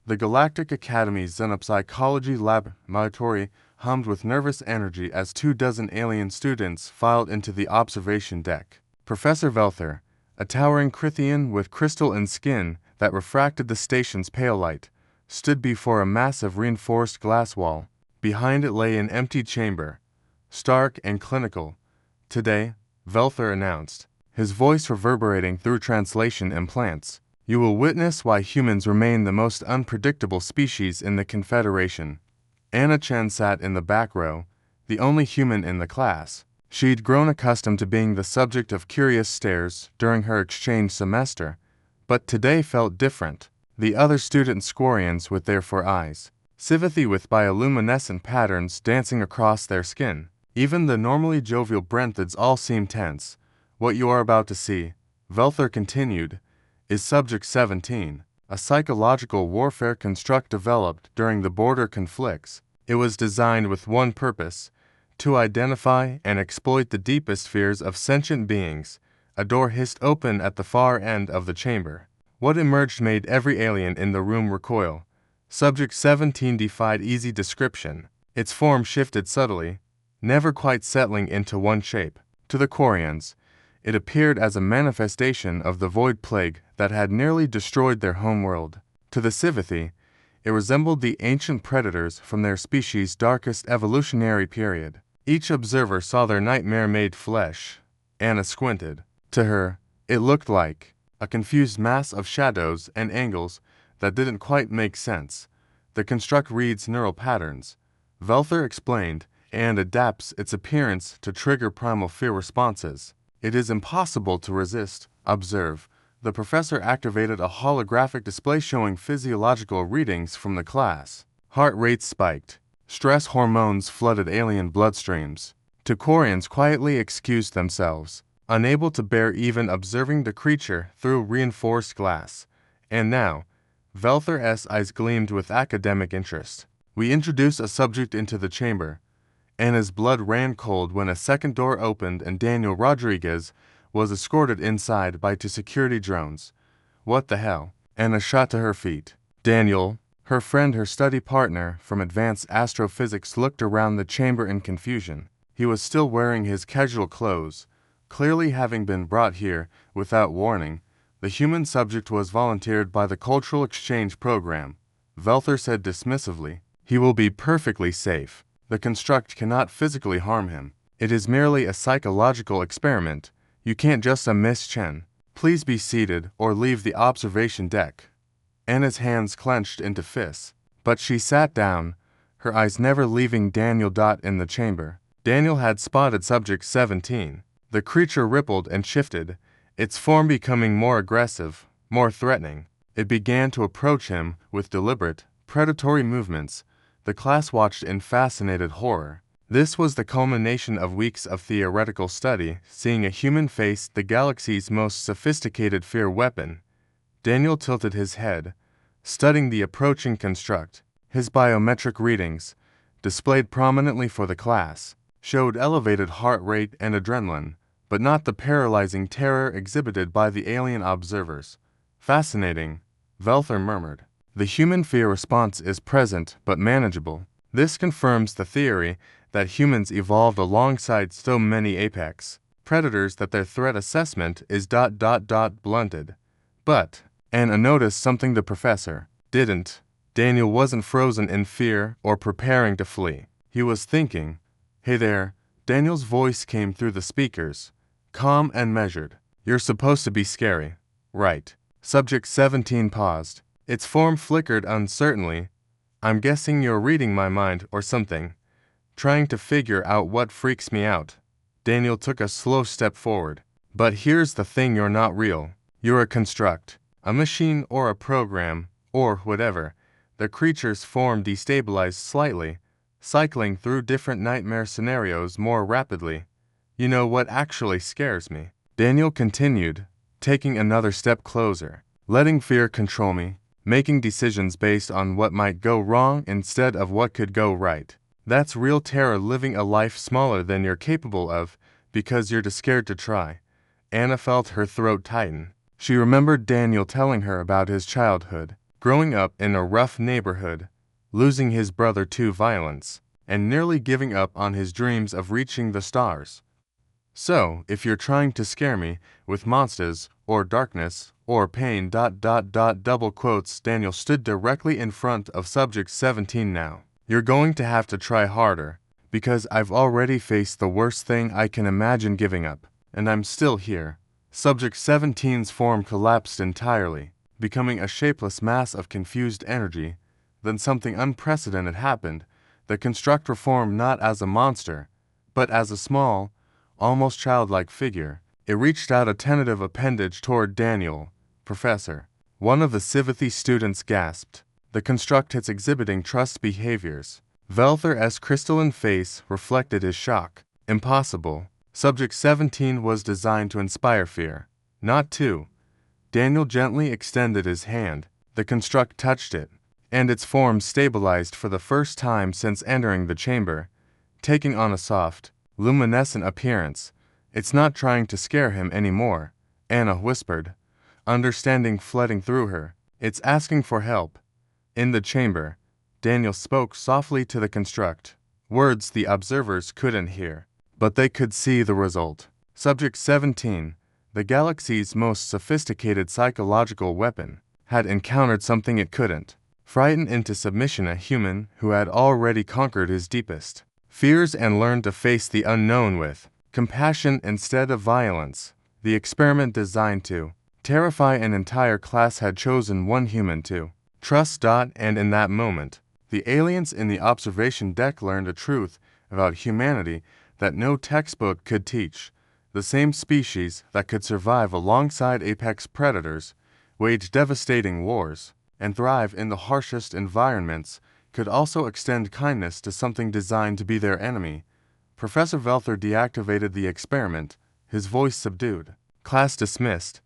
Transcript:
The Galactic Academy's Xenopsychology laboratory hummed with nervous energy as 24 alien students filed into the observation deck. Professor Velther, a towering Crithian with crystalline skin that refracted the station's pale light, stood before a massive reinforced glass wall. Behind it lay an empty chamber, stark and clinical. "Today," Velther announced, his voice reverberating through translation implants, "you will witness why humans remain the most unpredictable species in the Confederation." Anna Chen sat in the back row, the only human in the class. She'd grown accustomed to being the subject of curious stares during her exchange semester, but today felt different. The other student Squarians with their 4 eyes, Civathy with bioluminescent patterns dancing across their skin. Even the normally jovial Brenthids all seemed tense. "What you are about to see," Velther continued, "is Subject 17, a psychological warfare construct developed during the border conflicts. It was designed with one purpose: to identify and exploit the deepest fears of sentient beings." A door hissed open at the far end of the chamber. What emerged made every alien in the room recoil. Subject 17 defied easy description. Its form shifted subtly, never quite settling into one shape. To the Quarians, it appeared as a manifestation of the void plague that had nearly destroyed their homeworld. To the Civathy, it resembled the ancient predators from their species' darkest evolutionary period. Each observer saw their nightmare-made flesh. Anna squinted. To her, it looked like a confused mass of shadows and angles that didn't quite make sense. "The construct reads neural patterns," Velther explained, "and adapts its appearance to trigger primal fear responses. It is impossible to resist." Observe. The professor activated a holographic display showing physiological readings from the class. Heart rates spiked. Stress hormones flooded alien bloodstreams. Quarians quietly excused themselves, unable to bear even observing the creature through reinforced glass. And now, Velther's eyes gleamed with academic interest. "We introduced a subject into the chamber." Anna's blood ran cold when a second door opened and Daniel Rodriguez was escorted inside by 2 security drones. "What the hell?" Anna shot to her feet. Daniel, her friend, her study partner from advanced astrophysics, looked around the chamber in confusion. He was still wearing his casual clothes, clearly having been brought here without warning. The human subject was volunteered by the Cultural Exchange Program. Velther said dismissively, "He will be perfectly safe. The construct cannot physically harm him. It is merely a psychological experiment. You can't just Miss Chen. Please be seated or leave the observation deck." Anna's hands clenched into fists, but she sat down, her eyes never leaving Daniel. In the chamber, Daniel had spotted Subject 17. The creature rippled and shifted, its form becoming more aggressive, more threatening. It began to approach him with deliberate, predatory movements. The class watched in fascinated horror. This was the culmination of weeks of theoretical study, seeing a human face the galaxy's most sophisticated fear weapon. Daniel tilted his head, studying the approaching construct. His biometric readings, displayed prominently for the class, showed elevated heart rate and adrenaline, but not the paralyzing terror exhibited by the alien observers. "Fascinating," Velther murmured. "The human fear response is present but manageable. This confirms the theory that humans evolved alongside so many apex predators that their threat assessment is blunted. But," Anna noticed something the professor didn't. Daniel wasn't frozen in fear or preparing to flee. He was thinking. "Hey there," Daniel's voice came through the speakers, calm and measured. "You're supposed to be scary, right?" Subject 17 paused. Its form flickered uncertainly. "I'm guessing you're reading my mind or something. Trying to figure out what freaks me out." Daniel took a slow step forward. "But here's the thing, you're not real. You're a construct, a machine or a program, or whatever." The creature's form destabilized slightly, cycling through different nightmare scenarios more rapidly. "You know what actually scares me?" Daniel continued, taking another step closer. "Letting fear control me, making decisions based on what might go wrong instead of what could go right. That's real terror, living a life smaller than you're capable of because you're too scared to try." Anna felt her throat tighten. She remembered Daniel telling her about his childhood, growing up in a rough neighborhood, losing his brother to violence, and nearly giving up on his dreams of reaching the stars. So, if you're trying to scare me with monsters, or darkness, or pain, double quotes, Daniel stood directly in front of Subject 17 now. You're going to have to try harder, because I've already faced the worst thing I can imagine giving up, and I'm still here. Subject 17's form collapsed entirely, becoming a shapeless mass of confused energy. Then something unprecedented happened. The constructor formed not as a monster, but as a small, almost childlike figure. It reached out a tentative appendage toward Daniel. Professor. One of the Civithi students gasped. The construct is exhibiting trust behaviors. Velther's crystalline face reflected his shock. Impossible. Subject 17 was designed to inspire fear, not to. Daniel gently extended his hand. The construct touched it, and its form stabilized for the first time since entering the chamber, taking on a soft, luminescent appearance. It's not trying to scare him anymore, Anna whispered, understanding flooding through her. It's asking for help. In the chamber, Daniel spoke softly to the construct, words the observers couldn't hear, but they could see the result. Subject 17, the galaxy's most sophisticated psychological weapon, had encountered something it couldn't. Frightened into submission, a human who had already conquered his deepest fears and learned to face the unknown with compassion instead of violence. The experiment designed to terrify an entire class had chosen one human to trust. And in that moment, the aliens in the observation deck learned a truth about humanity that no textbook could teach. The same species that could survive alongside apex predators, wage devastating wars, and thrive in the harshest environments could also extend kindness to something designed to be their enemy. Professor Velther deactivated the experiment, his voice subdued. Class dismissed.